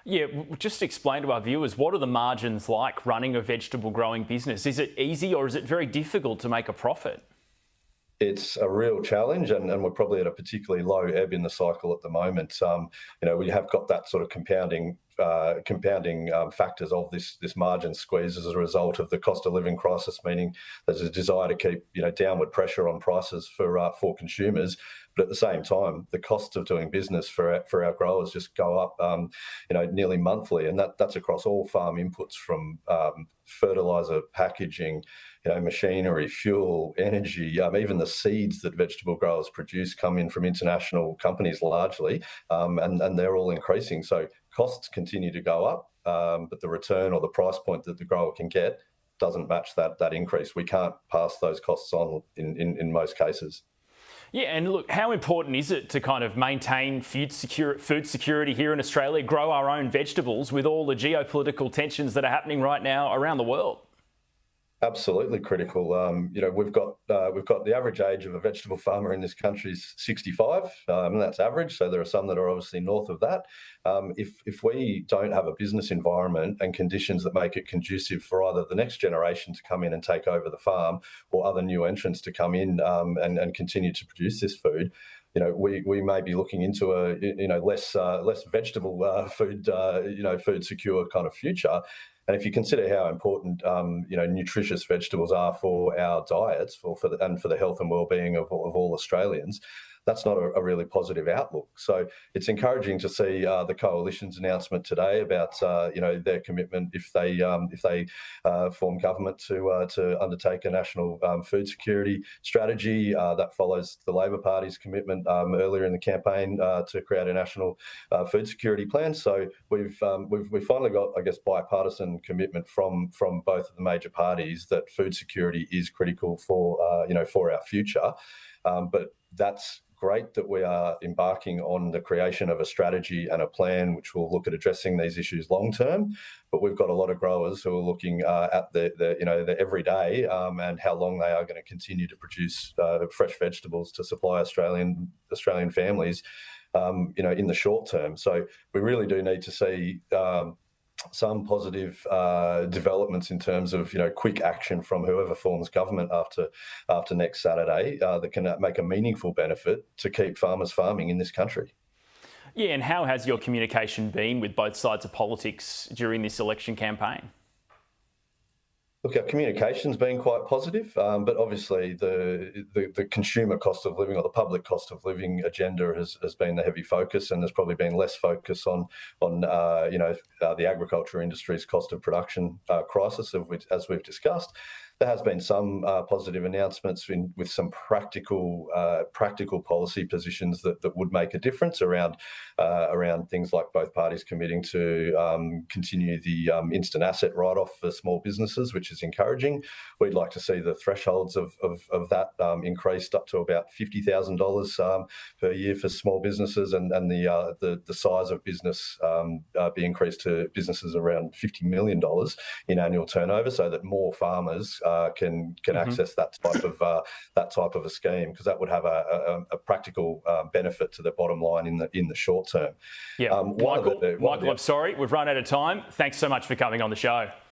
Yeah, just explain to our viewers, what are the margins like running a vegetable growing business? Is it easy or is it very difficult to make a profit? It's a real challenge, and we're probably at a particularly low ebb in the cycle at the moment. We have got that sort of compounding factors of this margin squeeze as a result of the cost of living crisis, meaning there's a desire to keep downward pressure on prices for consumers. But at the same time, the cost of doing business for our growers just go up, nearly monthly, and that's across all farm inputs from fertilizer, packaging, machinery, fuel, energy, even the seeds that vegetable growers produce come in from international companies largely, and they're all increasing. So costs continue to go up, but the return or the price point that the grower can get doesn't match that increase. We can't pass those costs on in most cases. Yeah, and look, how important is it to kind of maintain food security here in Australia, grow our own vegetables with all the geopolitical tensions that are happening right now around the world? Absolutely critical. We've got the average age of a vegetable farmer in this country is 65, and that's average. So there are some that are obviously north of that. If we don't have a business environment and conditions that make it conducive for either the next generation to come in and take over the farm, or other new entrants to come in and continue to produce this food, we may be looking into a less vegetable food secure kind of future. And if you consider how important nutritious vegetables are for our diets, and for the health and well-being of all Australians, that's not a really positive outlook. So it's encouraging to see the coalition's announcement today about their commitment if they form government to undertake a national food security strategy. That follows the Labor Party's commitment earlier in the campaign to create a national food security plan. So we've finally got, I guess, bipartisan commitment from both of the major parties that food security is critical for our future. But that's great that we are embarking on the creation of a strategy and a plan which will look at addressing these issues long term. But we've got a lot of growers who are looking at the everyday and how long they are going to continue to produce fresh vegetables to supply Australian families, in the short term. So we really do need to see some positive developments in terms of quick action from whoever forms government after next Saturday that can make a meaningful benefit to keep farmers farming in this country. Yeah, and how has your communication been with both sides of politics during this election campaign? Look, our communication's been quite positive, but obviously the consumer cost of living or the public cost of living agenda has been the heavy focus, and there's probably been less focus on the agriculture industry's cost of production crisis, as we've discussed. There has been some positive announcements with some practical policy positions that would make a difference around things like both parties committing to continue the instant asset write-off for small businesses, which is encouraging. We'd like to see the thresholds of that increased up to about $50,000 per year for small businesses, and the size of business be increased to businesses around $50 million in annual turnover, so that more farmers can access that type of a scheme, because that would have a practical benefit to the bottom line in the short term. Yeah, Michael, I'm sorry, we've run out of time. Thanks so much for coming on the show.